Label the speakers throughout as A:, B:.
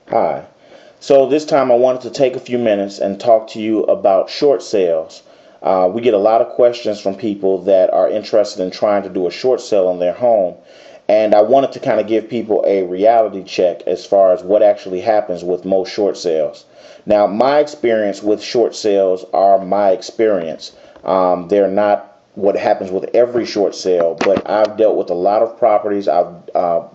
A: Hi. So this time I wanted to take a few minutes and talk to you about short sales. We get a lot of questions from people that are interested in trying to do a short sale on their home. And I wanted to kind of give people a reality check as far as what actually happens with most short sales. Now, my experience with short sales are my experience. They're not what happens with every short sale, but I've dealt with a lot of properties. I've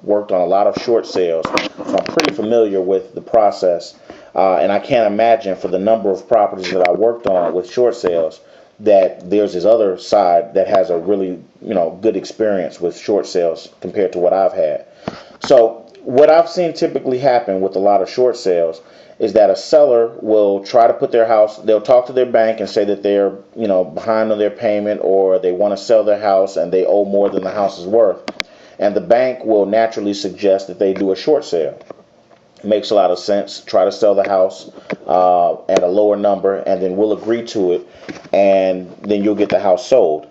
A: worked on a lot of short sales, so I'm pretty familiar with the process. And I can't imagine for the number of properties that I worked on with short sales that there's this other side that has a really, good experience with short sales compared to what I've had. So what I've seen typically happen with a lot of short sales is that a seller will try to put their house, they'll talk to their bank and say that they're, behind on their payment, or they want to sell their house and they owe more than the house is worth. And the bank will naturally suggest that they do a short sale. Makes a lot of sense. Try to sell the house at a lower number, and then we'll agree to it, and then you'll get the house sold.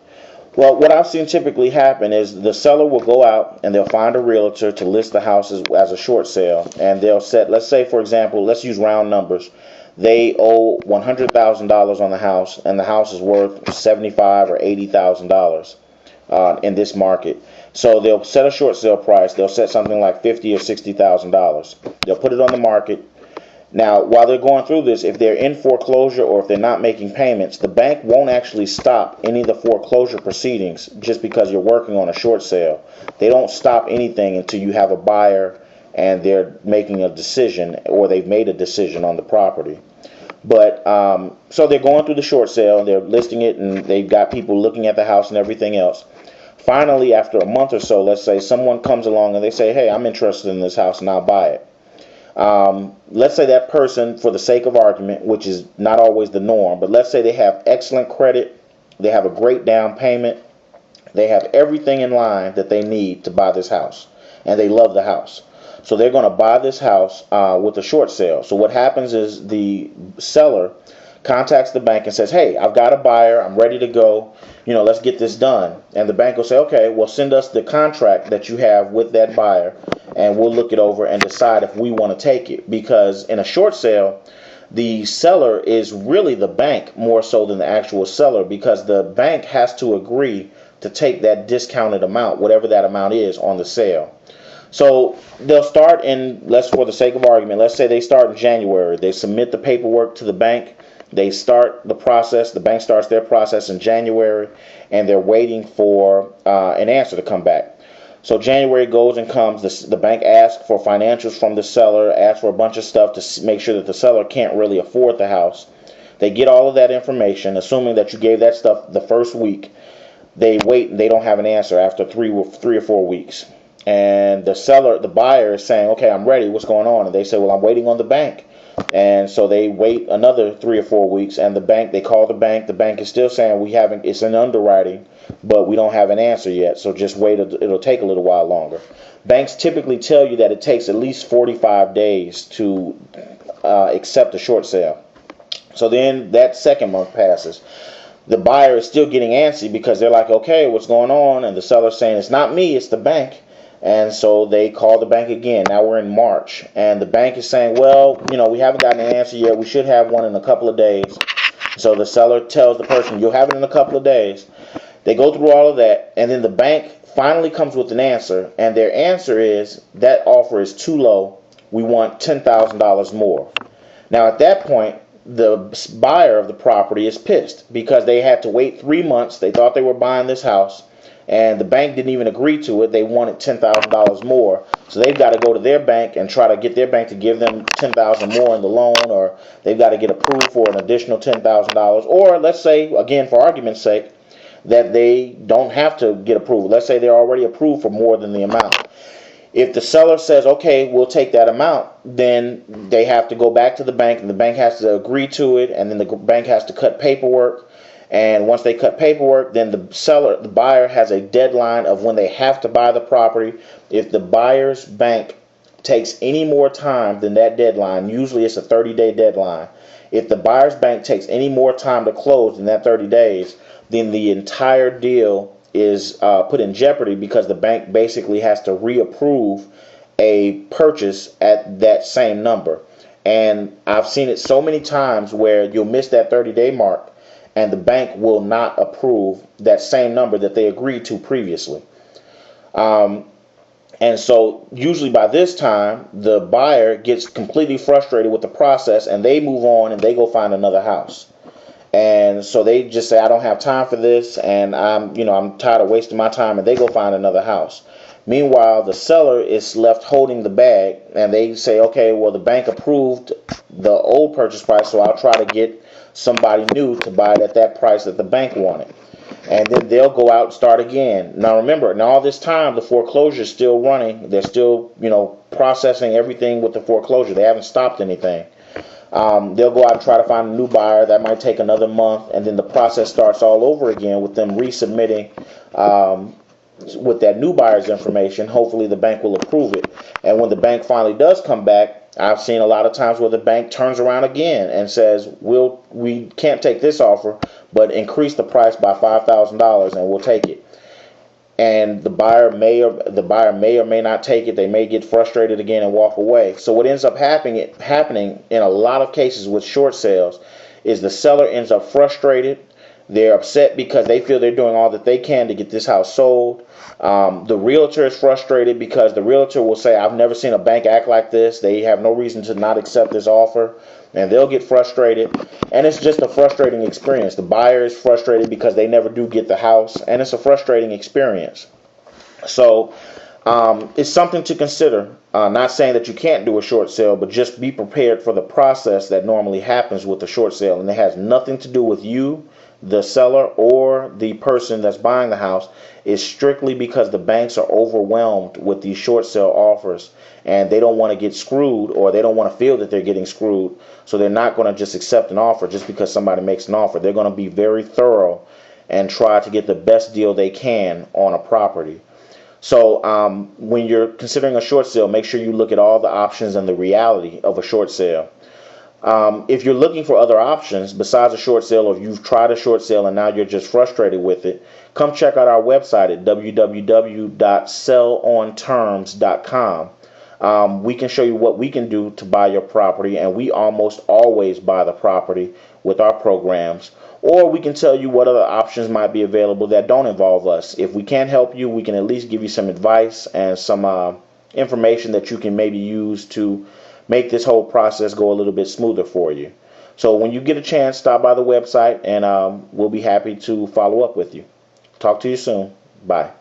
A: Well, what I've seen typically happen is the seller will go out and they'll find a realtor to list the house as a short sale, and they'll set, let's say, for example, let's use round numbers. They owe $100,000 on the house, and the house is worth $75,000 or $80,000 in this market. So they'll set a short sale price. They'll set something like $50,000 or $60,000. They'll put it on the market. Now, while they're going through this, if they're in foreclosure or if they're not making payments, the bank won't actually stop any of the foreclosure proceedings just because you're working on a short sale. They don't stop anything until you have a buyer and they're making a decision, or they've made a decision on the property. But so they're going through the short sale and they're listing it, and they've got people looking at the house and everything else. Finally, after a month or so, let's say someone comes along and they say, hey, I'm interested in this house and I'll buy it. Let's say that person, for the sake of argument, which is not always the norm, but let's say they have excellent credit, they have a great down payment, they have everything in line that they need to buy this house, and they love the house. So they're going to buy this house with a short sale. So what happens is the seller contacts the bank and says, hey, I've got a buyer, I'm ready to go, let's get this done. And the bank will say, okay, well, send us the contract that you have with that buyer, and we'll look it over and decide if we want to take it. Because in a short sale, the seller is really the bank more so than the actual seller, because the bank has to agree to take that discounted amount, whatever that amount is, on the sale. So they'll start in, for the sake of argument, let's say they start in January. They submit the paperwork to the bank. They start the process. The bank starts their process in January, and they're waiting for an answer to come back. So January goes and comes. The bank asks for financials from the seller, asks for a bunch of stuff to make sure that the seller can't really afford the house. They get all of that information, assuming that you gave that stuff the first week. They wait, and they don't have an answer after three or 4 weeks. And the buyer is saying, okay, I'm ready, what's going on? And they say, well, I'm waiting on the bank. And so they wait another 3 or 4 weeks, and they call the bank is still saying, it's in underwriting, but we don't have an answer yet, so just wait, it'll take a little while longer. Banks typically tell you that it takes at least 45 days to accept a short sale. So then that second month passes. The buyer is still getting antsy because they're like, okay, what's going on? And the seller's saying, it's not me, it's the bank. And so they call the bank again. Now we're in March, and the bank is saying, well, we haven't gotten an answer yet. We should have one in a couple of days. So the seller tells the person, you'll have it in a couple of days. They go through all of that, and then the bank finally comes with an answer, and their answer is, that offer is too low. We want $10,000 more. Now at that point, the buyer of the property is pissed because they had to wait 3 months. They thought they were buying this house, and the bank didn't even agree to it. They wanted $10,000 more, so they've got to go to their bank and try to get their bank to give them $10,000 more in the loan, or they've got to get approved for an additional $10,000. Or let's say, again, for argument's sake, that they don't have to get approval. Let's say they're already approved for more than the amount. If the seller says, okay, we'll take that amount, then they have to go back to the bank, and the bank has to agree to it, and then the bank has to cut paperwork. And once they cut paperwork, then the buyer has a deadline of when they have to buy the property. If the buyer's bank takes any more time than that deadline, usually it's a 30-day deadline. If the buyer's bank takes any more time to close than that 30 days, then the entire deal is put in jeopardy, because the bank basically has to reapprove a purchase at that same number. And I've seen it so many times where you'll miss that 30-day mark and the bank will not approve that same number that they agreed to previously. And so usually by this time, the buyer gets completely frustrated with the process and they move on and they go find another house. And so they just say, I don't have time for this, and I'm tired of wasting my time, and they go find another house. Meanwhile, the seller is left holding the bag, and they say, okay, well, the bank approved the old purchase price, so I'll try to get somebody new to buy it at that price that the bank wanted. And then they'll go out and start again. Now remember, all this time, the foreclosure is still running. They're still, processing everything with the foreclosure. They haven't stopped anything. They'll go out and try to find a new buyer. That might take another month, and then the process starts all over again with them resubmitting with that new buyer's information. Hopefully the bank will approve it. And when the bank finally does come back, I've seen a lot of times where the bank turns around again and says, we can't take this offer, but increase the price by $5,000 and we'll take it. And the buyer may or may not take it. They may get frustrated again and walk away. So what ends up happening in a lot of cases with short sales is the seller ends up frustrated. They're upset because they feel they're doing all that they can to get this house sold. The realtor is frustrated because the realtor will say, I've never seen a bank act like this. They have no reason to not accept this offer. And they'll get frustrated. And it's just a frustrating experience. The buyer is frustrated because they never do get the house. And it's a frustrating experience. So it's something to consider. Not saying that you can't do a short sale, but just be prepared for the process that normally happens with a short sale. And it has nothing to do with you, the seller, or the person that's buying the house. Is strictly because the banks are overwhelmed with these short sale offers and they don't want to get screwed, or they don't want to feel that they're getting screwed. So they're not going to just accept an offer just because somebody makes an offer. They're going to be very thorough and try to get the best deal they can on a property. So when you're considering a short sale, make sure you look at all the options and the reality of a short sale. If you're looking for other options besides a short sale, or if you've tried a short sale and now you're just frustrated with it, come check out our website at www.sellonterms.com. We can show you what we can do to buy your property, and we almost always buy the property with our programs. Or we can tell you what other options might be available that don't involve us. If we can't help you, we can at least give you some advice and some information that you can maybe use to make this whole process go a little bit smoother for you. So when you get a chance, stop by the website and we'll be happy to follow up with you. Talk to you soon. Bye.